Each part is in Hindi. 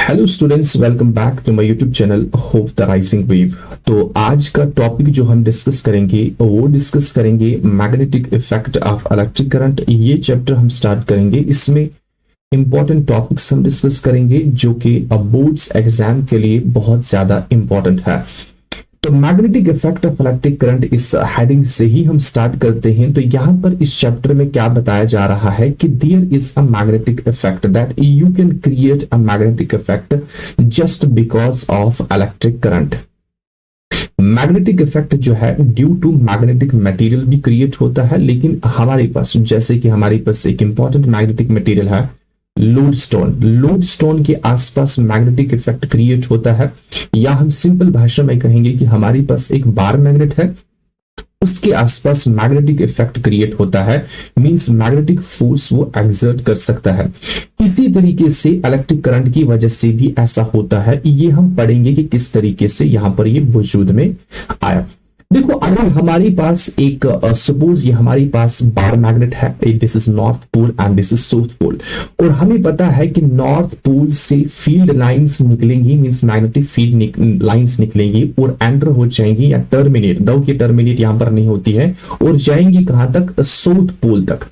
Hello students, welcome back to my YouTube channel hope the rising wave. तो आज का टॉपिक जो हम डिस्कस करेंगे वो डिस्कस करेंगे magnetic effect of electric current. ये चैप्टर हम स्टार्ट करेंगे। इसमें इंपॉर्टेंट टॉपिक्स हम डिस्कस करेंगे जो कि बोर्ड्स एग्जाम के लिए बहुत ज्यादा इंपॉर्टेंट है। तो magnetic effect of electric current इस हेडिंग से ही हम स्टार्ट करते हैं। तो यहां पर इस चैप्टर में क्या बताया जा रहा है कि there is a magnetic effect that you can create a magnetic effect just because of electric current. Magnetic effect जो है ड्यू टू मैग्नेटिक मटेरियल भी क्रिएट होता है, लेकिन हमारे पास जैसे कि हमारे पास एक इंपॉर्टेंट मैग्नेटिक मटेरियल है लोडस्टोन के आसपास मैग्नेटिक इफेक्ट क्रिएट होता है। या हम सिंपल भाषा में कहेंगे कि हमारे पास एक बार मैग्नेट है, उसके आसपास मैग्नेटिक इफेक्ट क्रिएट होता है, मींस मैग्नेटिक फोर्स वो एक्सर्ट कर सकता है। इसी तरीके से इलेक्ट्रिक करंट की वजह से भी ऐसा होता है। ये हम पढ़ेंगे कि किस तरीके से यहां पर ये वजूद में आया। देखो, अगर हमारे पास एक सपोज ये हमारे पास बार मैग्नेट है, this is north pole and this is south pole, और हमें पता है कि नॉर्थ पोल से फील्ड लाइंस निकलेंगी, मींस मैग्नेटिक फील्ड लाइंस निकलेंगी और एंटर हो जाएंगी या टर्मिनेट, दो की टर्मिनेट यहां पर नहीं होती है, और जाएंगी कहां तक, साउथ पोल तक,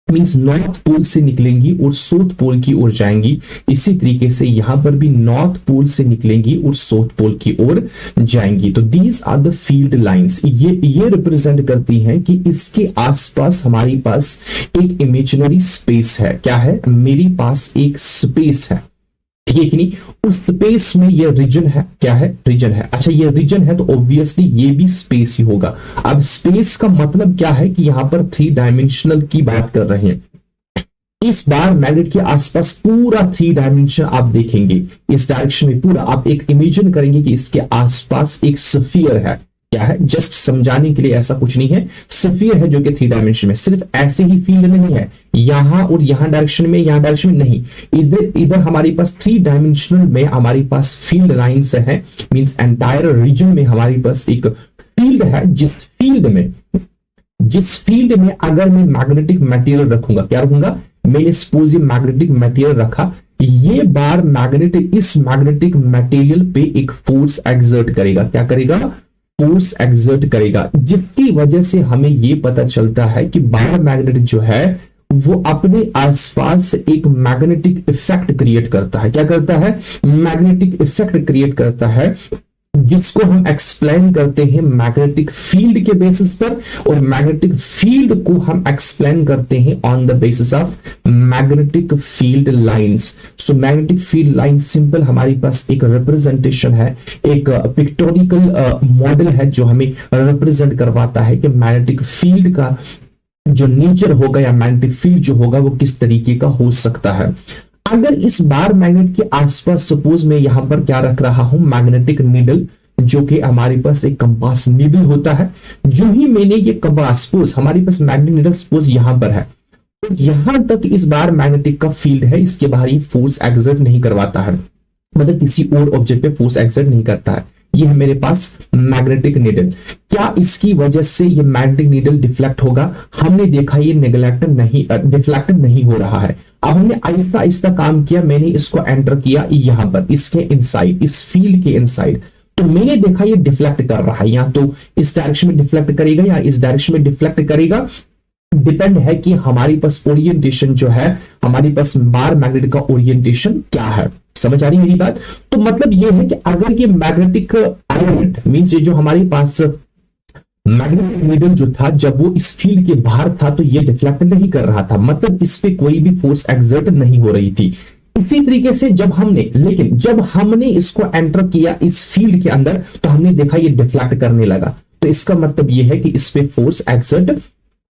मींस नॉर्थ पोल से निकलेंगी और साउथ पोल की ओर जाएंगी। इसी तरीके से यहां पर भी नॉर्थ पोल से निकलेंगी और साउथ पोल की ओर जाएंगी। तो these are the field lines. ये रिप्रेजेंट करती हैं कि इसके आसपास हमारे पास एक इमेजिनरी स्पेस है। क्या है? मेरे पास एक स्पेस है, ठीक है कि नहीं? उस स्पेस में ये रीजन है। क्या है? रीजन है। अच्छा, ये रीजन है तो ऑब्वियसली ये भी स्पेस ही होगा। अब स्पेस का मतलब क्या है कि यहां पर 3 डायमेंशनल की बात कर रहे हैं। इस बार मैग्नेट के आसपास पूरा 3 डायमेंशन आप देखेंगे, इस डायरेक्शन में पूरा आप एक इमेजिन करेंगे कि इसके आसपास एक स्फीयर है। क्या है? जस्ट समझाने के लिए, ऐसा कुछ नहीं है, स्फीयर है जो कि 3 डायमेंशन में। सिर्फ ऐसे ही फील्ड नहीं है यहां और यहां डायरेक्शन में, यहां डायरेक्शन में नहीं, इधर हमारे पास 3 डायमेंशनल में हमारे पास फील्ड लाइंस है, मींस एंटायर रीजन में हमारे पास एक फील्ड है। जिस फील्ड में अगर मैं मैग्नेटिक मटेरियल रखूंगा, क्या रखूंगा, मैंने सपोज ये मैग्नेटिक मटेरियल रखा, ये बार इस मैग्नेटिक मटेरियल पे एक फोर्स एक्सर्ट करेगा। क्या करेगा? फोर्स एक्सर्ट करेगा, जिसकी वजह से हमें यह पता चलता है कि बार मैग्नेट जो है वो अपने आसपास एक मैग्नेटिक इफेक्ट क्रिएट करता है। क्या करता है? मैग्नेटिक इफेक्ट क्रिएट करता है, जिसको हम एक्सप्लेन करते हैं मैग्नेटिक फील्ड के बेसिस पर, और मैग्नेटिक फील्ड को हम एक्सप्लेन करते हैं on the basis of magnetic field lines. So magnetic field line simple हमारे पास एक रिप्रेजेंटेशन है, एक पिक्टोरिकल मॉडल है जो हमें रिप्रेजेंट करवाता है कि मैग्नेटिक फील्ड का जो नेचर होगा या मैग्नेटिक फील्ड जो होगा वो किस तरीके का हो सकता है। अगर इस बार मैग्नेट के आसपास सपोज मैं यहां पर क्या रख रहा हूं, मैग्नेटिक नीडल, जो कि हमारे पास एक कंपास नीडल होता है। जो ही मैंने ये कंपास, सपोज हमारे पास मैग्नेटिक नीडल सपोज यहां पर है, तो यहां तक इस बार मैग्नेटिक का फील्ड है, इसके बाहर ये फोर्स एक्सर्ट नहीं करवाता है, मतलब किसी और ऑब्जेक्ट पे फोर्स एक्सर्ट नहीं करता है। ये है मेरे पास मैग्नेटिक नीडल। क्या इसकी वजह से ये मैग्नेटिक नीडल डिफ्लेक्ट होगा? हमने देखा ये डिफ्लेक्टेड नहीं हो रहा है। अब हमने आहिस्ता आहिस्ता काम किया, मैंने इसको एंटर किया यहां पर, इसके इनसाइड, इस फील्ड के इनसाइड, तो मैंने देखा ये डिफ्लेक्ट कर रहा है। या तो इस डायरेक्शन में डिफ्लेक्ट करेगा या इस डायरेक्शन में डिफ्लेक्ट करेगा, डिपेंड है कि हमारे पास ओरिएंटेशन जो है, हमारे पास बार मैग्नेट का ओरिएंटेशन क्या है। समझ आ रही है मेरी बात? तो मतलब ये है कि अगर ये मैग्नेटिक एलिमेंट, मींस ये जो हमारे पास मैग्नेटिक नीडल जो था, जब वो इस फील्ड के बाहर था तो ये डिफ्लेक्ट नहीं कर रहा था, मतलब इस पे कोई भी फोर्स एक्सर्ट नहीं हो रही थी। इसी तरीके से जब हमने इसको एंटर किया इस फील्ड के अंदर, तो हमने देखा ये डिफ्लेक्ट करने लगा। तो इसका मतलब ये है कि इस पे फोर्स एक्सर्ट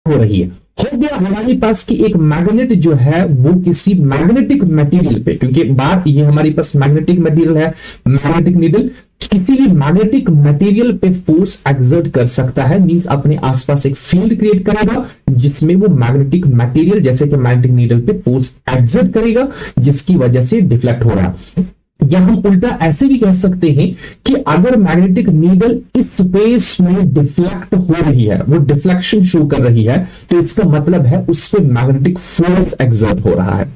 हो रही है। हो गया हमारे पास कि एक मैग्नेट जो है वो किसी मैग्नेटिक मटेरियल पे, क्योंकि बार ये हमारे पास मैग्नेटिक मटेरियल है, मैग्नेटिक नीडल किसी भी मैग्नेटिक मटेरियल पे फोर्स एक्सर्ट कर सकता है, मींस अपने आसपास एक फील्ड क्रिएट करेगा जिसमें वो मैग्नेटिक मटेरियल जैसे कि मैग्नेटिक नीडल पे फोर्स एक्सर्ट करेगा, जिसकी वजह से डिफ्लेक्ट हो रहा है। या हम उल्टा ऐसे भी कह सकते हैं कि अगर मैग्नेटिक नीडल इस स्पेस में डिफ्लेक्ट हो रही है, वो डिफ्लेक्शन शो कर रही है, तो इसका मतलब है उस पर मैग्नेटिक फोर्स एक्सर्ट हो रहा है।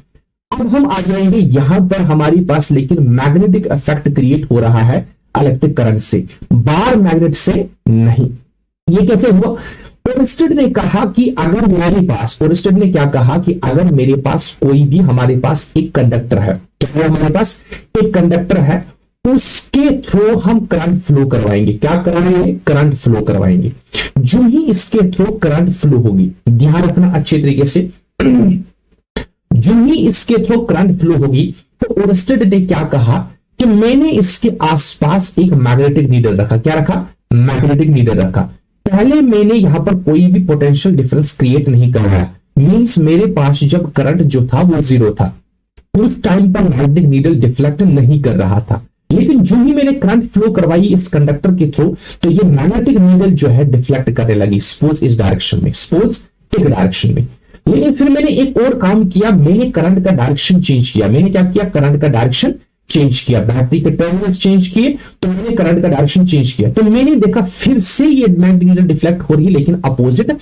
अब हम आ जाएंगे यहां पर हमारे पास, लेकिन मैग्नेटिक इफेक्ट क्रिएट हो रहा है इलेक्ट्रिक करंट से, बार मैग्नेट से नहीं। ये कैसे हुआ? ओरस्टेड ने कहा कि अगर मेरे पास, ओरस्टेड ने क्या कहा कि अगर मेरे पास कोई भी, हमारे पास एक कंडक्टर है, क्या हमारे पास एक कंडक्टर है, उसके थ्रू हम करंट फ्लो करवाएंगे। क्या करवाएंगे? करंट फ्लो करवाएंगे। जो ही इसके थ्रू करंट फ्लो होगी, ध्यान रखना अच्छे तरीके से, जो ही इसके थ्रू करंट फ्लो होगी, तो ओरस्टेड ने क्या कहा कि मैंने इसके आसपास एक मैग्नेटिक नीडल रखा। क्या रखा? मैग्नेटिक नीडल रखा। पहले मैंने यहां पर कोई भी पोटेंशियल डिफरेंस क्रिएट नहीं करवाया, मींस मेरे पास जब करंट जो था वो जीरो था, उस टाइम पर मैग्नेटिक नीडल डिफ्लेक्ट नहीं कर रहा था। लेकिन जो ही मैंने करंट फ्लो करवाई इस कंडक्टर के थ्रू, तो ये मैग्नेटिक नीडल जो है डिफ्लेक्ट करने लगी, सपोज इस डायरेक्शन में, सपोज एक डायरेक्शन में। लेकिन फिर मैंने एक और काम किया, मैंने करंट का डायरेक्शन चेंज किया। मैंने क्या किया? करंट का डायरेक्शन चेंज किया, बैटरी के टर्मिनल्स चेंज किए, तो मैंने करंट का डायरेक्शन चेंज किया, तो मैंने देखा फिर से ये मैग्नेटिक नीडल डिफ्लेक्ट हो रही है, लेकिन अपोजिट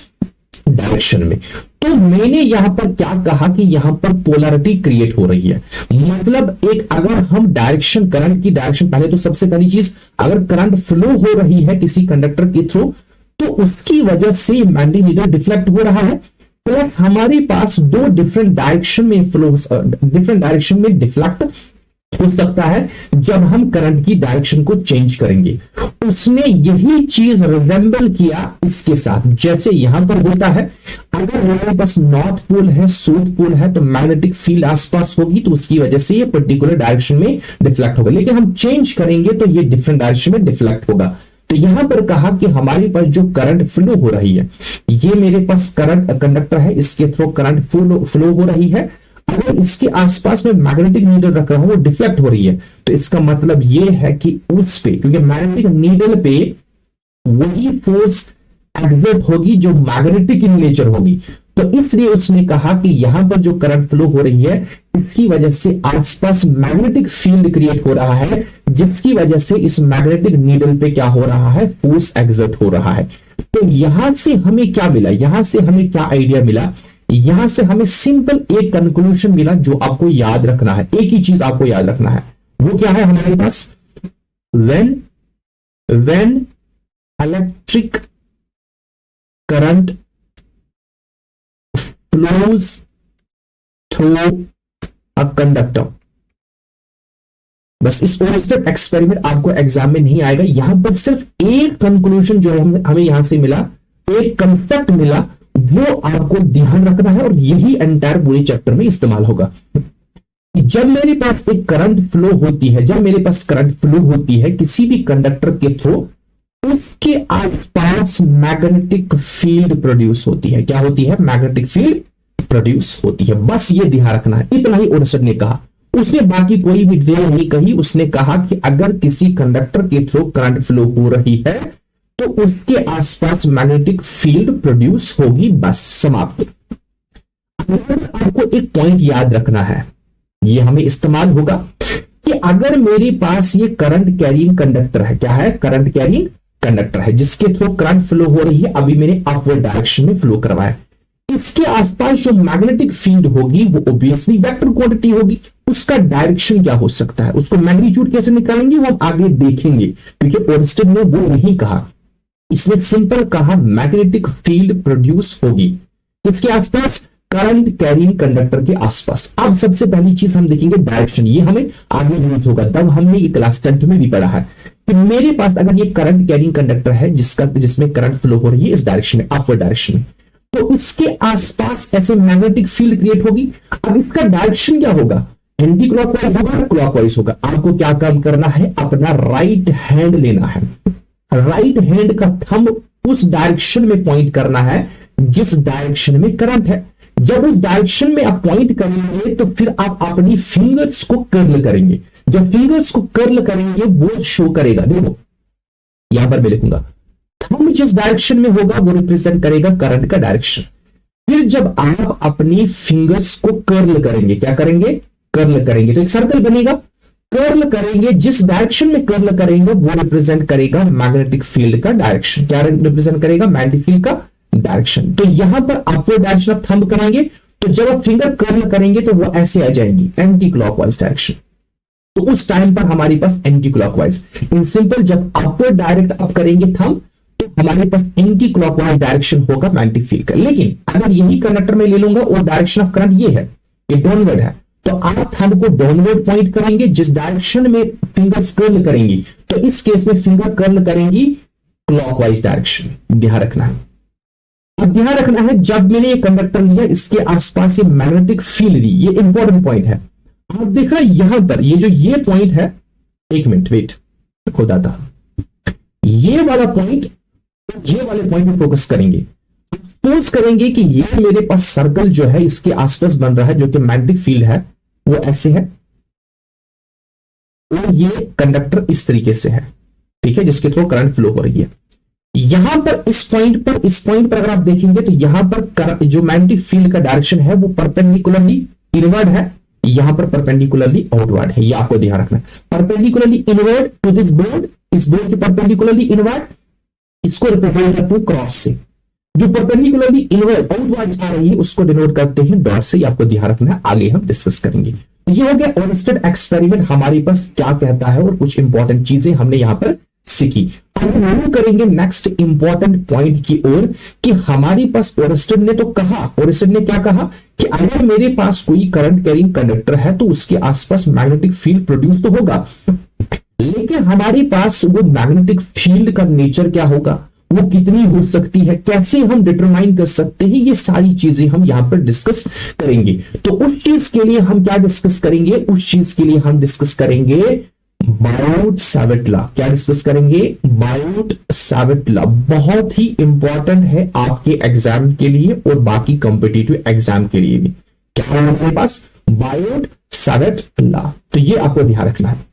डायरेक्शन में। तो मैंने यहां पर क्या कहा कि यहां पर पोलैरिटी क्रिएट हो रही है। मतलब एक, अगर हम डायरेक्शन, करंट की डायरेक्शन, पहले तो सबसे पहली चीज, अगर करंट फ्लो हो रही है किसी कंडक्टर के थ्रू, तो उसकी वजह से मैग्नेटिक नीडल डिफ्लेक्ट हो रहा है, प्लस हमारे पास दो डिफरेंट डायरेक्शन में फ्लो, डिफरेंट डायरेक्शन में डिफ्लेक्ट हो सकता है जब हम करंट की डायरेक्शन को चेंज करेंगे। उसने यही चीज रिजेंबल किया इसके साथ, जैसे यहां पर होता है, अगर हमारे पास नॉर्थ पोल है, साउथ पोल है, तो मैग्नेटिक फील्ड आसपास होगी, तो उसकी वजह से ये पर्टिकुलर डायरेक्शन में डिफ्लेक्ट होगा। लेकिन हम चेंज करेंगे तो ये डिफरेंट डायरेक्शन में डिफ्लेक्ट होगा। तो यहां पर कहा कि हमारे पास जो करंट फ्लो हो रही है, ये मेरे पास करंट कंडक्टर है, इसके थ्रू करंट फ्लो हो रही है, अगर इसके आसपास में मैग्नेटिक नीडल रख रहा हूं, वो डिफ्लेक्ट हो रही है, तो इसका मतलब ये है कि उस पे, क्योंकि मैग्नेटिक नीडल पे वही फोर्स एग्जर्ट होगी जो मैग्नेटिक इन नेचर होगी, तो इसलिए उसने कहा कि यहां पर जो करंट फ्लो हो रही है, इसकी वजह से आसपास मैग्नेटिक फील्ड क्रिएट हो रहा है, जिसकी वजह से इस मैग्नेटिक नीडल पे क्या हो रहा है? फोर्स एग्जर्ट हो रहा है। तो यहां से हमें क्या मिला? यहां से हमें क्या आइडिया मिला? यहां से हमें सिंपल एक कंक्लूजन मिला जो आपको याद रखना है। एक ही चीज आपको याद रखना है, वो क्या है हमारे पास? when electric current flows through a conductor, बस इस ओरिजिनल एक्सपेरिमेंट आपको एग्जाम में नहीं आएगा। यहां पर सिर्फ एक कंक्लूजन जो है हमें यहां से मिला, एक कंसेप्ट मिला, वो आपको ध्यान रखना है, और यही एंटायर पूरे चैप्टर में इस्तेमाल होगा। जब मेरे पास एक करंट फ्लो होती है, जब मेरे पास करंट फ्लो होती है किसी भी कंडक्टर के थ्रू, उसके आसपास मैग्नेटिक फील्ड प्रोड्यूस होती है। क्या होती है? मैग्नेटिक फील्ड प्रोड्यूस होती है। बस ये ध्यान रखना है, इतना ही ओरस्टेड ने कहा। उसने बाकी कोई भी डिटेल नहीं कही। उसने कहा कि अगर किसी कंडक्टर के थ्रू करंट फ्लो हो रही है, तो उसके आसपास मैग्नेटिक फील्ड प्रोड्यूस होगी, बस समाप्त। आपको एक पॉइंट याद रखना है, ये हमें इस्तेमाल होगा, कि अगर मेरे पास ये करंट कैरिंग कंडक्टर है, क्या है? करंट कैरिंग कंडक्टर है, जिसके थ्रू करंट फ्लो हो रही है, अभी मैंने अपवर्ड डायरेक्शन में फ्लो करवाया, इसके आसपास जो मैग्नेटिक फील्ड होगी वो ऑब्वियसली वेक्टर क्वांटिटी होगी। उसका डायरेक्शन क्या हो सकता है, उसको मैग्नीट्यूड कैसे निकालेंगे वो हम आगे देखेंगे, क्योंकि ओरस्टेड ने वो नहीं कहा, इसने सिंपल कहा मैग्नेटिक फील्ड प्रोड्यूस होगी इसके आसपास, करंट कैरिंग कंडक्टर के आसपास। अब सबसे पहली चीज हम देखेंगे डायरेक्शन, ये हमें आगे यूज होगा। तब हमने ये क्लास 10th में भी पढ़ा है कि मेरे पास अगर ये करंट कैरिंग कंडक्टर है जिसमें करंट फ्लो हो रही है इस डायरेक्शन में, अपवर्ड डायरेक्शन में, तो इसके आसपास ऐसे मैग्नेटिक फील्ड क्रिएट होगी। अब इसका डायरेक्शन क्या होगा? एंटी क्लॉकवाइज होगा, क्लॉकवाइज होगा। आपको क्या काम करना है? अपना राइट हैंड लेना है, राइट हैंड का थंब उस डायरेक्शन में पॉइंट करना है जिस डायरेक्शन में करंट है। जब उस डायरेक्शन में आप पॉइंट करेंगे तो फिर आप अपनी फिंगर्स को कर्ल करेंगे। जब फिंगर्स को कर्ल करेंगे वो शो करेगा, देखो यहां पर मैं लिखूंगा, थंब जिस डायरेक्शन में होगा वो रिप्रेजेंट करेगा करंट का डायरेक्शन। फिर जब आप अपनी फिंगर्स को कर्ल करेंगे, क्या करेंगे? कर्ल करेंगे, तो एक सर्कल बनेगा। कर्ल करेंगे, जिस डायरेक्शन में कर्ल करेंगे वो रिप्रेजेंट करेगा मैग्नेटिक फील्ड का डायरेक्शन। क्या रिप्रेजेंट करेगा? मैग्नेटिक फील्ड का डायरेक्शन। तो यहां पर अपवर्ड डायरेक्शन आप थंब करेंगे तो जब आप फिंगर कर्ल करेंगे तो वो ऐसे आ जाएंगी एंटी क्लॉकवाइज डायरेक्शन। तो उस टाइम पर हमारे पास एंटी क्लॉकवाइज, इन सिंपल जब अपवर्ड डायरेक्ट अप करेंगे थंब तो हमारे पास एंटी क्लॉकवाइज डायरेक्शन होगा मैग्नेटिक फील्ड का। लेकिन अगर यही कंडक्टर में ले लूंगा और डायरेक्शन ऑफ करंट ये है, ये डाउनवर्ड है, तो आप थंब को डाउनवर्ड पॉइंट करेंगे जिस डायरेक्शन में फिंगर्स कर्ल करेंगी, तो इस केस में फिंगर कर्ल करेंगी क्लॉकवाइज डायरेक्शन। ध्यान रखना है। अब ध्यान रखना है जब मैंने ये कंडक्टर लिया इसके आसपास ये मैग्नेटिक फील्ड ली, ये इंपॉर्टेंट पॉइंट है। आप देखा यहां पर ये पॉइंट है, एक मिनट वेट खुदा था, ये वाला पॉइंट, ये वाले पॉइंट पे फोकस करेंगे। सपोज करेंगे कि ये मेरे पास सर्कल जो है इसके आसपास बन रहा है जो कि मैग्नेटिक फील्ड है वो ऐसे है, और ये कंडक्टर इस तरीके से है, ठीक है, जिसके थ्रू करंट फ्लो हो रही है। यहां पर इस पॉइंट पर अगर आप देखेंगे तो यहां पर जो मैग्नेटिक फील्ड का डायरेक्शन है वो परपेंडिकुलरली इनवर्ड है, यहां पर परपेंडिकुलरली आउटवर्ड है। ये आपको ध्यान रखना है, perpendicularly inward to this board, इस बोर्ड के परपेंडिकुलरली इनवर्ड, इसको रिप्रेजेंट करते हैं क्रॉस से। जो परपेंडिकुलरली इनवर्ड आउटवर्ड जा रही है उसको डिनोट करते हैं डॉट से। आपको ध्यान रखना है, आगे हम डिस्कस करेंगे। तो ये हो गया ओरस्टेड एक्सपेरिमेंट हमारे पास क्या कहता है और कुछ इंपॉर्टेंट चीजें हमने यहां पर सीखी। अब मूव करेंगे नेक्स्ट इंपॉर्टेंट पॉइंट की ओर कि हमारे पास ओरस्टेड ने तो कहा, ओरस्टेड ने क्या कहा कि अगर मेरे पास कोई करंट कैरिंग कंडक्टर है तो उसके आसपास मैग्नेटिक फील्ड प्रोड्यूस तो होगा, लेकिन हमारे पास वो मैग्नेटिक फील्ड का नेचर क्या होगा, वो कितनी हो सकती है, कैसे हम डिटरमाइन कर सकते हैं, ये सारी चीजें हम यहां पर डिस्कस करेंगे। तो उस चीज के लिए हम क्या डिस्कस करेंगे, उस चीज के लिए हम डिस्कस करेंगे बायोट-सैवर्ट लॉ। क्या डिस्कस करेंगे, बायोट-सैवर्ट लॉ। बहुत ही इंपॉर्टेंट है आपके एग्जाम के लिए और बाकी कॉम्पिटिटिव एग्जाम के लिए भी। क्या है हमारे पास, बायोट-सैवर्ट लॉ। तो ये आपको ध्यान रखना है।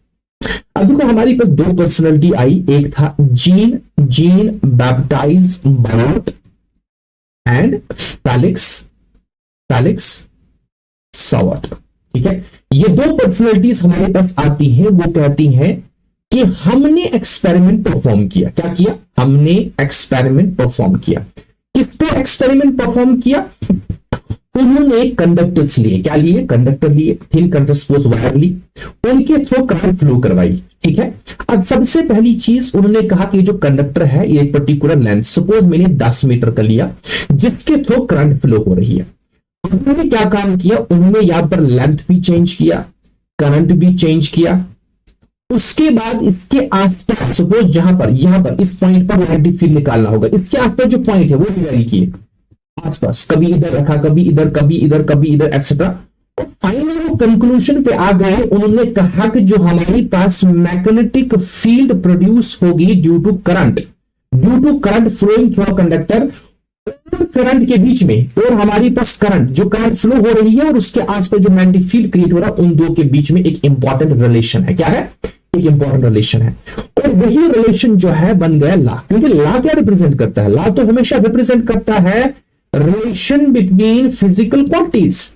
अब देखो हमारे पास दो पर्सनालिटी आई, एक था Jean Baptiste Biot and Felix Savart. ठीक है, ये दो पर्सनालिटीज हमारे पास आती हैं, वो कहती हैं कि हमने एक्सपेरिमेंट परफॉर्म किया। क्या किया, हमने एक्सपेरिमेंट परफॉर्म किया। किस पे एक्सपेरिमेंट परफॉर्म किया, उन्होंने कंडक्टर्स लिए। क्या लिए, कंडक्टर लिए, थिन कंडक्टर्स वायर ली, उनके थ्रू करंट फ्लो करवाई। ठीक है, अब सबसे पहली चीज उन्होंने कहा कि जो कंडक्टर है ये एक पर्टिकुलर लेंथ, सपोज मैंने 10 मीटर का लिया जिसके थ्रू करंट फ्लो हो रही है। उन्होंने क्या काम किया, उन्होंने यहां पर लेंथ भी चेंज किया, करंट भी चेंज किया। उसके बाद इसके आसपास सपोज यहां पर इस पॉइंट पर मैग्नेटिक फील्ड निकालना होगा, इसके आसपास जो पॉइंट है वो भी वेरी किए आसपास, कभी इधर रखा, कभी इधर, कभी इधर, कभी इधर, एक्सेट्रा। फाइनली वो कंक्लूजन पे आ गए, उन्होंने कहा कि जो हमारे पास मैग्नेटिक फील्ड प्रोड्यूस होगी due to current flowing through conductor, current के बीच में और हमारे पास करंट जो करंट फ्लो हो रही है और उसके आसपास जो मैग्नेटिक फील्ड क्रिएट हो रहा है, उन दो के बीच में एक इंपॉर्टेंट रिलेशन है। क्या है, एक इंपॉर्टेंट रिलेशन है, और वही रिलेशन जो है बन गया लॉ। क्योंकि लॉ क्या रिप्रेजेंट करता है, लॉ तो हमेशा रिप्रेजेंट करता है रिलेशन बिटवीन फिजिकल क्वांटिटीज।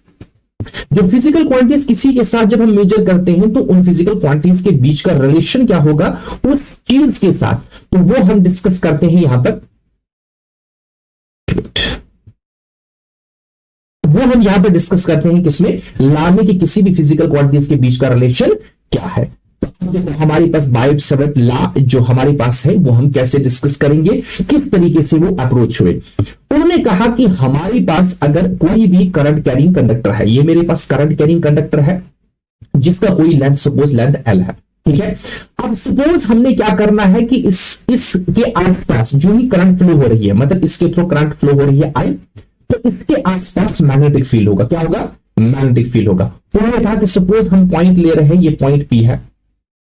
जो फिजिकल क्वांटिटीज किसी के साथ जब हम मेजर करते हैं तो उन फिजिकल क्वांटिटीज के बीच का रिलेशन क्या होगा उस चीज के साथ, तो वो हम डिस्कस करते हैं यहां पर। वो हम यहां पर डिस्कस करते हैं किसमें, लॉ में, कि किसी भी फिजिकल क्वांटिटीज के बीच का रिलेशन क्या है। तो देखो हमारे पास बायोट-सैवर्ट लॉ जो हमारे पास है वो हम कैसे डिस्कस करेंगे, किस तरीके से वो अप्रोच हुए। उन्होंने कहा कि हमारे पास अगर कोई भी करंट कैरिंग कंडक्टर है, ये मेरे पास करंट कैरिंग कंडक्टर है जिसका कोई लेंथ, सपोज लेंथ L है। ठीक है, अब सपोज हमने क्या करना है कि इसके आसपास जो भी करंट फ्लो हो रही है, मतलब इसके थ्रू करंट फ्लो हो रही है I, तो इसके आसपास मैग्नेटिक फील्ड होगा। क्या होगा, मैग्नेटिक फील्ड होगा। उन्होंने कहा कि सपोज हम पॉइंट ले रहे हैं, ये पॉइंट P है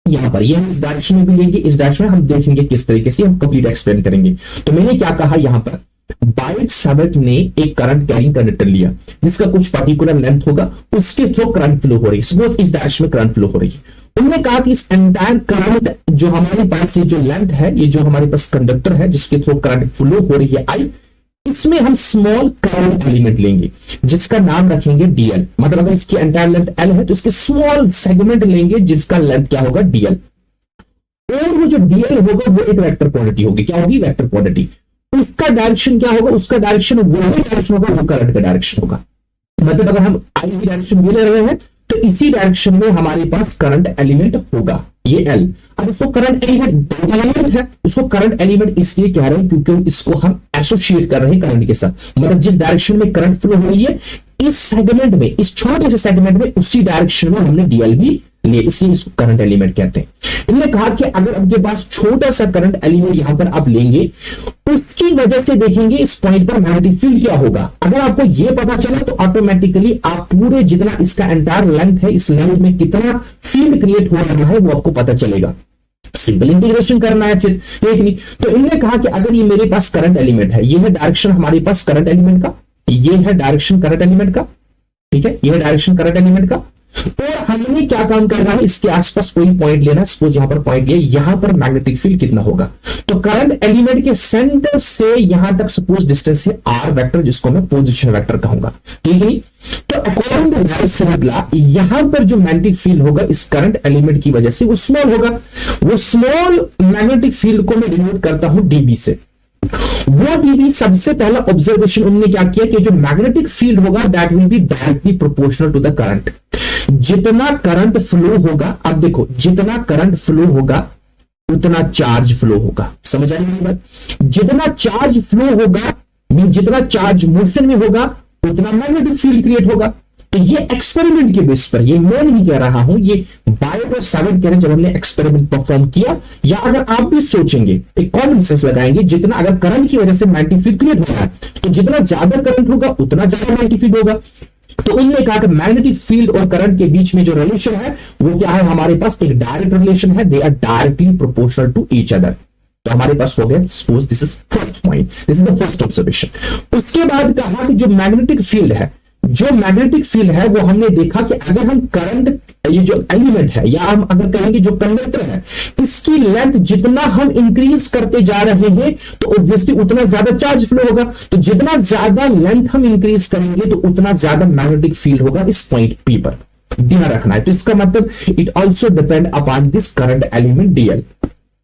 यहां पर, ये हम इस डायरेक्शन में भी लेंगे, इस डायरेक्शन में हम देखेंगे किस तरीके से हम कंप्लीट एक्सप्लेन करेंगे। तो मैंने क्या कहा, यहां पर बायोट-सैवर्ट ने एक करंट कैरिंग कंडक्टर लिया जिसका कुछ पर्टिकुलर लेंथ होगा, उसके थ्रू करंट फ्लो हो रही है, सपोज इस डायरेक्शन में करंट फ्लो हो रही है। उन्होंने कहा कि इस एंटायर करंट जो हमारे पास ये जो लेंथ है, ये जो हमारे पास कंडक्टर है जिसके थ्रू करंट फ्लो हो रही है I, इसमें हम स्मॉल करंट एलिमेंट लेंगे जिसका नाम रखेंगे DL। मतलब अगर इसकी एंटायर लेंथ L है तो इसके स्मॉल सेगमेंट लेंगे जिसका लेंथ क्या होगा, DL। और वो जो DL होगा वो एक वेक्टर क्वांटिटी होगी। क्या होगी, वेक्टर क्वांटिटी। उसका डायरेक्शन क्या होगा, उसका डायरेक्शन वही डायरेक्शन होगा, वो करंट का डायरेक्शन होगा। मतलब अगर हम आई की डायरेक्शन में ले रहे हैं तो इसी डायरेक्शन में हमारे पास करंट एलिमेंट होगा, ये एल। अब इसको करंट एलिमेंट है, इसको करंट एलिमेंट इसलिए कह रहे हैं क्योंकि इसको हम एसोसिएट कर रहे हैं करंट के साथ। मतलब जिस डायरेक्शन में करंट फ्लो हो रही है इस सेगमेंट में, इस छोटे से सेगमेंट में, उसी डायरेक्शन में हमने डीएल भी लिए, इसलिए इसको करंट एलिमेंट कहते हैं। इन्होंने कहा कि अगर आपके पास छोटा सा करंट एलिमेंट यहां पर आप लेंगे, उसकी वजह से देखेंगे इस पॉइंट पर मैग्नेटिक फील्ड क्या होगा। अगर आपको यह पता चला तो ऑटोमेटिकली आप पूरे जितना इसका एंटायर लेंथ है, इस लेंथ में कितना फील्ड क्रिएट हो रहा है वो आपको पता चलेगा। सिंपल इंटीग्रेशन करना है फिर, ठीक नहीं। तो इन्होंने कहा कि अगर ये मेरे पास करंट एलिमेंट है, ये है डायरेक्शन हमारे पास करंट एलिमेंट का, ये है डायरेक्शन करंट एलिमेंट का, ठीक है, ये है डायरेक्शन करंट एलिमेंट का। और हमने क्या काम करना है, इसके आसपास कोई पॉइंट लेना, सपोज यहां पर पॉइंट लिया, यहां पर मैग्नेटिक फील्ड कितना होगा। तो करंट एलिमेंट के सेंटर से यहां तक सपोज डिस्टेंस है आर वेक्टर, जिसको मैं पोजीशन वेक्टर कहूंगा, ठीक है। तो अकॉर्डिंग टू दैट फॉर्मूला यहां पर जो मैग्नेटिक फील्ड होगा इस करंट एलिमेंट की वजह से वो स्मॉल होगा। वो स्मॉल मैग्नेटिक फील्ड को मैं डिनोट करता हूं डीबी से। वो डीबी सबसे पहला ऑब्जर्वेशन उन्होंने क्या किया कि जो मैग्नेटिक फील्ड होगा that will be directly proportional to the current. जितना करंट फ्लो होगा, अब देखो जितना करंट फ्लो होगा उतना चार्ज फ्लो होगा, समझ आई मेरी बात। जितना चार्ज फ्लो होगा, जितना चार्ज मोशन में होगा उतना मैग्नेटिक फील्ड क्रिएट होगा। तो ये एक्सपेरिमेंट के बेस पर, ये मैं नहीं कह रहा हूं, ये बायोट और सावेट कह रहे हैं जब हमने एक्सपेरिमेंट परफॉर्म किया। या अगर आप भी सोचेंगे, एक कॉमन सेंस लगाएंगे, जितना अगर करंट की वजह से मैग्नेटिक फील्ड क्रिएट हो रहा है तो जितना ज्यादा करंट होगा उतना ज्यादा मैग्नेटिक फील्ड होगा। तो उन्होंने कहा कि मैग्नेटिक फील्ड और करंट के बीच में जो रिलेशन है वो क्या है, हमारे पास एक डायरेक्ट रिलेशन है, they are directly proportional to each other. तो हमारे पास हो गया, suppose this is first point, this is the first observation. उसके बाद कहा कि जो मैग्नेटिक फील्ड है, जो मैग्नेटिक फील्ड है वो हमने देखा कि अगर हम करंट, ये जो एलिमेंट है या हम अगर कहेंगे जो कंडक्टर है, इसकी लेंथ जितना हम इंक्रीज करते जा रहे हैं तो ऑब्वियसली उतना ज्यादा चार्ज फ्लो होगा। तो जितना ज्यादा लेंथ हम इंक्रीज करेंगे तो उतना ज्यादा मैग्नेटिक फील्ड होगा इस पॉइंट पी पर, ध्यान रखना है। तो इसका मतलब it also depend upon this current element DL,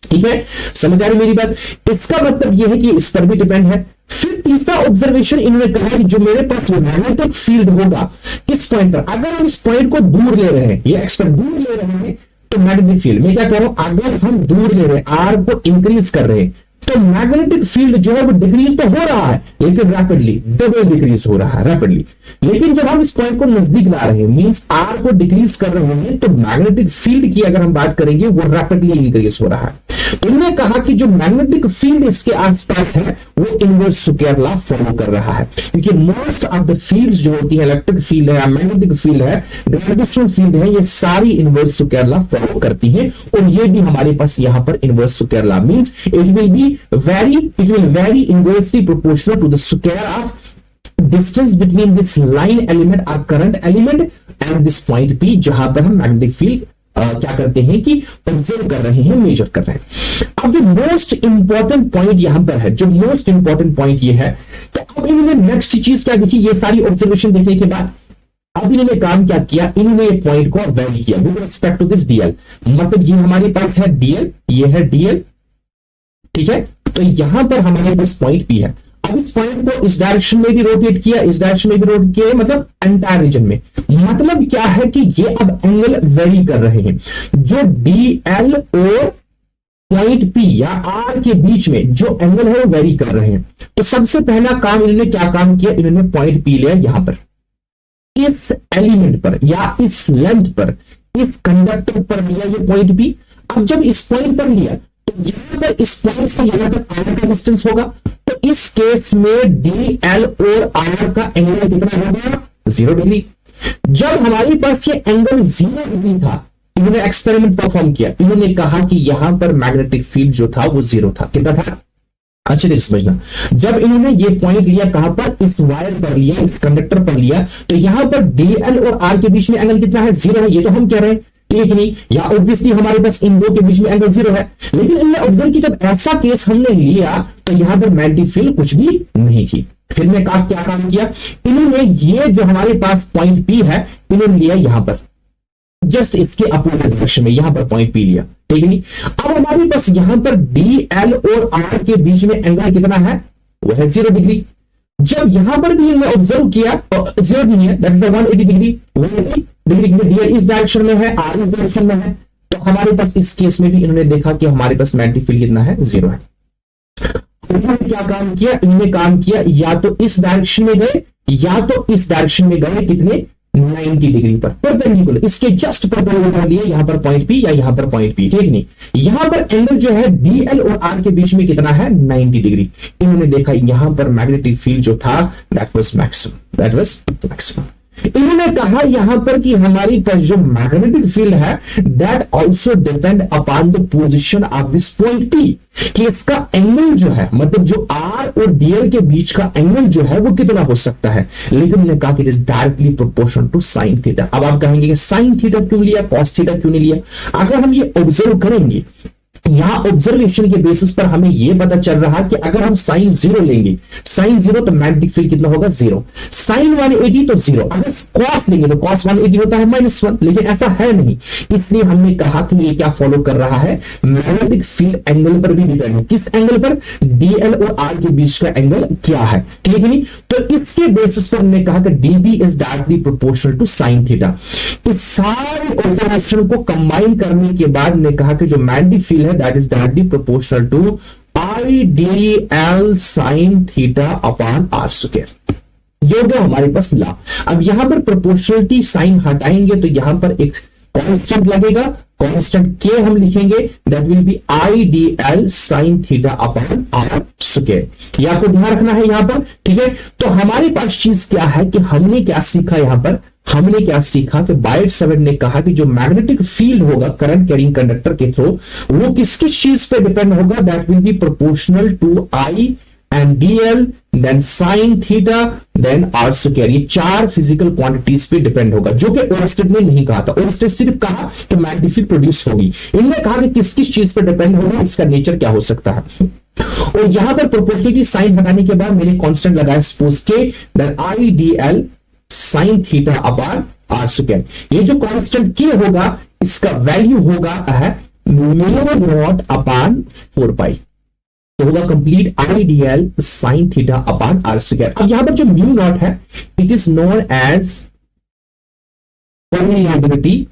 ठीक है, समझ आ रही मेरी बात। इसका मतलब यह है कि इस पर भी डिपेंड है। फिर तीसरा ऑब्जर्वेशन इन्होंने कहा कि जो मेरे पास मैग्नेटिक फील्ड होगा इस पॉइंट पर, अगर हम इस पॉइंट को दूर ले रहे हैं, ये एक्सपेक्ट दूर ले रहे हैं, तो मैग्नेटिक फील्ड में क्या कह रहा हूं, अगर हम दूर ले रहे हैं, आर को इंक्रीज कर रहे हैं, तो मैग्नेटिक फील्ड जो है वो डिक्रीज तो हो रहा है लेकिन रैपिडली, डबल डिक्रीज हो रहा है रैपिडली। लेकिन जब हम इस पॉइंट को नजदीक ला रहे हैं, मींस आर को डिक्रीज कर रहे हैं, तो मैग्नेटिक फील्ड की अगर हम बात करेंगे वो रैपिडली इंक्रीज हो रहा है। इन्होंने कहा कि जो मैग्नेटिक फील्ड इसके आसपास है वो इनवर्स स्क्वायर लॉ फॉलो कर रहा है, क्योंकि मोस्ट ऑफ द फील्ड्स जो होती है, इलेक्ट्रिक फील्ड है, मैग्नेटिक फील्ड है, ग्रेविटेशनल फील्ड है, ये सारी इनवर्स स्क्वायर लॉ फॉलो करती हैं। और ये भी हमारे पास यहां पर inverse square law means it will very inversely proportional to the square of distance between this line element और current element and this point P, जहां पर हम मैग्नेटिक फील्ड क्या करते हैं कि ऑब्जर्व कर रहे हैं, मेजर कर रहे हैं। अब जो मोस्ट इंपॉर्टेंट पॉइंट यहां पर है, जो मोस्ट इंपॉर्टेंट पॉइंट ये है कि अब इन्होंने नेक्स्ट चीज क्या देखी, ये सारी ऑब्जर्वेशन देखने के बाद अब इन्होंने काम क्या किया, इन्होंने एक पॉइंट को वैरी किया with respect to this DL. मतलब ये हमारे पास है डीएल, ये है डीएल, ठीक है। तो यहां पर हमारे पास पॉइंट पी है। अब इस पॉइंट को इस डायरेक्शन में भी रोटेट किया, इस डायरेक्शन में भी रोटेट किया, मतलब एंटायर रीजन में। मतलब क्या है कि ये अब एंगल वेरी कर रहे हैं। जो डीएल और पॉइंट पी या आर के बीच में जो एंगल है वो वेरी कर रहे हैं। तो सबसे पहला काम इन्होंने क्या काम किया, इन्होंने पॉइंट पी लिया यहां पर, इस एलिमेंट पर या इस लेंथ पर, इस कंडक्टर पर लिया ये पॉइंट पी। अब जब इस पॉइंट पर लिया तो यहां पर इस पॉइंट से यहां तक आर का डिस्टेंस होगा। तो इस केस में डी एल और आर का एंगल कितना होगा, 0 डिग्री। जब हमारे पास ये एंगल 0 डिग्री था, इन्होंने एक्सपेरिमेंट परफॉर्म किया, इन्होंने कहा कि यहां पर मैग्नेटिक फील्ड जो था वो 0 था। कितना था, अच्छे से समझना। जब इन्होंने ये पॉइंट लिया कहां पर, इस वायर पर लिया, इस कंडक्टर पर लिया, तो यहां पर डी एल और आर के बीच में एंगल कितना है, 0 है। ये तो हम कह रहे हैं, ठीक नहीं, या ऑब्वियसली हमारे पास इन दो के बीच में एंगल 0 है। लेकिन इन्होंने ऑब्जर्व की जब ऐसा केस हमने लिया तो यहां पर मैग्नेटिक फील्ड कुछ भी नहीं थी। फिर ने कहा क्या काम किया, इन्होंने ये जो हमारे पास पॉइंट पी है इन्होंने लिया यहां पर, जस्ट इसके अपोजिट डायरेक्शन में यहां पर पॉइंट पी लिया, ठीक है। अब हमारे पास यहां पर डी एल और आर के बीच में एंगल कितना है, वो है 0 डिग्री। जब यहां पर भी इन्होंने ऑब्जर्व किया जीरो नहीं है, that is 180 degree, 180 degree DL इस डायरेक्शन में है, आर इस डायरेक्शन में है, तो हमारे पास इस केस में भी इन्होंने देखा कि हमारे पास मैग्नेटिक फील्ड कितना है, जीरो है। इन्होंने क्या काम किया, इन्होंने काम किया या तो इस डायरेक्शन में गए या तो इस डायरेक्शन में गए, कितने 90 डिग्री पर परपेंडिकुलर, इसके जस्ट परपेंडिकुलर लिए यहां पर पॉइंट पी या यहां पर पॉइंट पी, ठीक नहीं। यहां पर एंगल जो है डीएल और आर के बीच में कितना है, 90 डिग्री। इन्होंने देखा यहां पर मैग्नेटिक फील्ड जो था that was maximum, that was maximum. इन्होंने कहा यहां पर कि हमारी पास जो मैग्नेटिक फील्ड है that also depend upon the position of this point P, कि इसका एंगल जो है, मतलब जो आर और डीएल के बीच का एंगल जो है वो कितना हो सकता है। लेकिन उन्होंने कहा कि it is directly proportional to sine theta. अब आप कहेंगे कि साइन थीटा क्यों लिया, कॉस थीटा क्यों नहीं लिया। अगर हम ये ऑब्जर्व करेंगे, यहां ऑब्जर्वेशन के बेसिस पर हमें यह पता चल रहा है कि अगर हम साइन 0 लेंगे, साइन 0 तो मैग्नेटिक फील्ड कितना होगा, 0। साइन 180 तो 0। अगर कॉस लेंगे तो कॉस 180 होता है -1, लेकिन ऐसा है नहीं। इसलिए हमने कहा कि ये क्या फॉलो कर रहा है, मैग्नेटिक फील्ड एंगल पर भी डिपेंड है। किस एंगल पर, डीएल और आर के बीच का एंगल क्या है, ठीक है नहीं। तो इसके बेसिस पर हमने कहा कि DB is directly proportional to sine theta. इस सारे ऑब्जर्वेशन को कंबाइन करने के बाद ने कहा कि जो मैग्नेटिक फील्ड है that is directly proportional to IDL sin theta upon r square। ये हो गया हमारे पास ला। अब यहां पर प्रोपोर्शनलिटी साइन हटाएंगे तो यहां पर एक कांस्टेंट लगेगा, कांस्टेंट के हम लिखेंगे, that will B IDL sin theta upon r square। ये आपको ध्यान रखना है यहां पर, ठीक है। तो हमारे पास चीज क्या है कि हमने क्या सीखा, यहां पर हमने क्या सीखा कि बायट-सैवर्ट ने कहा कि जो मैग्नेटिक फील्ड होगा करंट कैरिंग कंडक्टर के थ्रू, वो किस किस चीज पे डिपेंड होगा, that will be proportional to I and DL, then sine theta, then R square. ये 4 फिजिकल क्वांटिटीज पे डिपेंड होगा, जो कि ओरस्टेड ने नहीं कहा था। ओरस्टेड सिर्फ कहा कि मैग्नेटिक फील्ड प्रोड्यूस होगी, इन्होंने कहा कि किस किस चीज पे डिपेंड होगा, इसका नेचर क्या हो सकता है। और यहां पर प्रोपोर्शनलिटी साइन हटाने के बाद मैंने कांस्टेंट लगाया suppose K, then I DL sine theta upon R square. ये जो कांस्टेंट के होगा इसका वैल्यू होगा है म्यू नॉट अपॉन 4 पाई, तो होगा complete IDL sine theta upon R square. अब यहां पर जो म्यू नॉट है it is known as permeability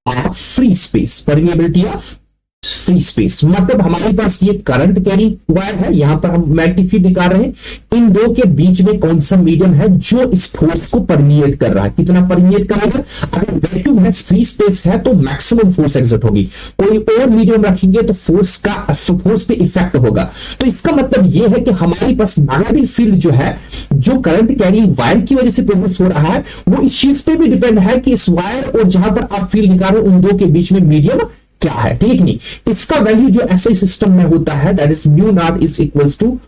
of free space, permeability of free space. मतलब हमारे पास ये करंट कैरिंग वायर है, यहां पर हम मैग्नेटिक फील्ड निकाल रहे हैं, इन दो के बीच में कौन सा मीडियम है जो इस फोर्स को परमिएट कर रहा है, कितना परमिएट करेगा। अगर वैक्यूम है, फ्री स्पेस है, तो मैक्सिमम फोर्स एक्सर्ट होगी। कोई और मीडियम रखेंगे तो फोर्स पे इफेक्ट होगा। तो इसका मतलब यह है कि हमारे पास मैग्नेटिक फील्ड जो है, जो करंट कैरिंग वायर की वजह से प्रोड्यूस हो रहा है, वो इस चीज पे भी डिपेंड है कि इस वायर और जहां पर आप फील्ड निकाल रहे हैं उन दो के बीच में मीडियम क्या है, ठीक नहीं। इसका वैल्यू जो ऐसे सिस्टम में होता है that is mu naught is equals to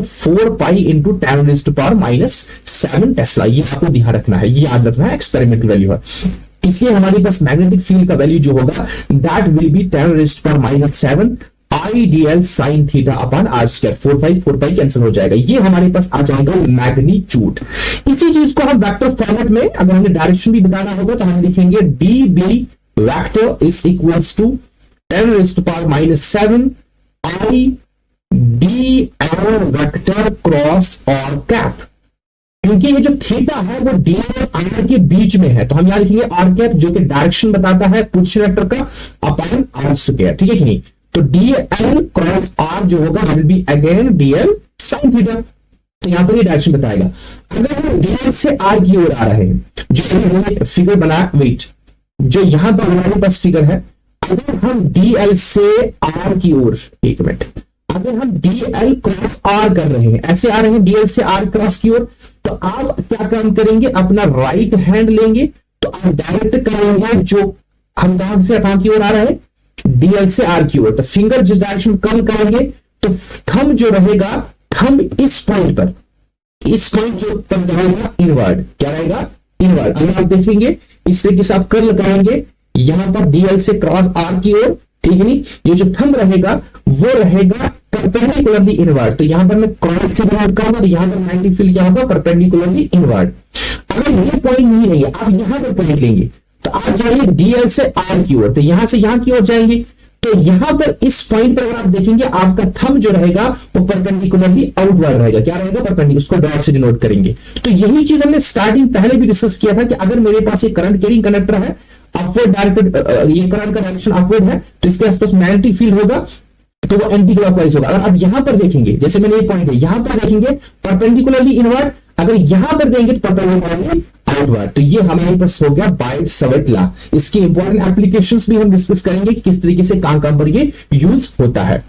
4 pi into 10 raised to power -7 tesla. ये आपको ध्यान रखना है, ये याद रखना है, एक्सपेरिमेंटल वैल्यू है। इसलिए हमारे पास मैग्नेटिक फील्ड का वैल्यू जो होगा that will be 10 raised to power -7 IDL sin theta upon R square. 4 pi cancel हो जाएगा, ये हमारे पास आ जाएगा मैग्नीट्यूड। इसी चीज को हम वेक्टर फॉर्मेट में अगर हमें डायरेक्शन भी बताना होगा तो हम लिखेंगे DB vector is equals to 10 raised to power -7 IDL vector cross और कैप। क्योंकि ये जो थीटा है वो डी और आर के बीच में है, तो हम यहां लिखेंगे आर कैप जो कि डायरेक्शन बताता है पोजीशन वेक्टर का अपॉन आर स्क्वायर, ठीक है कि नहीं। तो डीएल क्रॉस आर जो होगा will be again DL sine theta, तो यहां पर ये डायरेक्शन बताएगा। अगर हम डीएल से आर की ओर आ रहे हैं, जो हमने फिगर बनाया, वेट जो यहां पर हमारे पास फिगर है, अगर हम डीएल से आर की ओर, एक मिनट, अगर हम डीएल क्रॉस आर कर रहे हैं, ऐसे आ रहे हैं डीएल से आर क्रॉस की ओर, तो आप क्या काम करेंगे, अपना राइट हैंड लेंगे, तो आप डायरेक्ट करेंगे जो हम कहां से कहां की ओर आ रहे हैं, डीएल से आर की ओर। तो फिंगर जिस डायरेक्शन में कम करेंगे तो थंब जो रहेगा, थंब इस पॉइंट पर, इस पॉइंट जो तब रहेगा इनवर्ड, क्या रहेगा, इनवर्ड। अगर आप देखेंगे इस तरीके से आप कर्ल करेंगे यहां पर डीएल से क्रॉस आर की ओर, ठीक है नहीं। ये जो थंब रहेगा वो रहेगा परपेंडिकुलरली इनवर्ड, तो यहां पर मैं क्रॉस से डिनोट करूंगा तो यहां पर मैग्नेटिक फील्ड क्या होगा, परपेंडिकुलरली इनवर्ड। अगर ये पॉइंट नहीं है, आप यहां पर पॉइंट लेंगे तो आप जाइए डीएल से आर की ओर, तो यहां से यहां की ओर जाएंगे तो यहां पर इस पॉइंट पर अगर आप देखेंगे आपका थंब जो रहेगा वो परपेंडिकुलरली आउटवर्ड रहेगा। क्या रहेगा? परपेंडिकुलर। उसको डॉट से डिनोट करेंगे। तो यही चीज हमने स्टार्टिंग पहले भी डिस्कस किया था कि अगर मेरे पास ये करंट कैरिंग कंडक्टर है, अपवर्ड डायरेक्टेड, ये करंट का डायरेक्शन अपवर्ड है, तो इसके आसपास मैग्नेटिक फील्ड होगा तो वो एंटी क्लॉकवाइज होगा। अगर आप यहां पर देखेंगे, जैसे मैंने ये पॉइंट है, यहां पर देखेंगे परपेंडिकुलरली इनवर्ड, अगर यहां पर देंगे तो परपेंडिकुलरली आउटवर्ड। तो ये हमारे पास हो गया बायट-सवर्ट लॉ। इसके इंपॉर्टेंट एप्लीकेशंस भी हम डिस्कस करेंगे कि किस तरीके से कहां पर ये यूज होता है।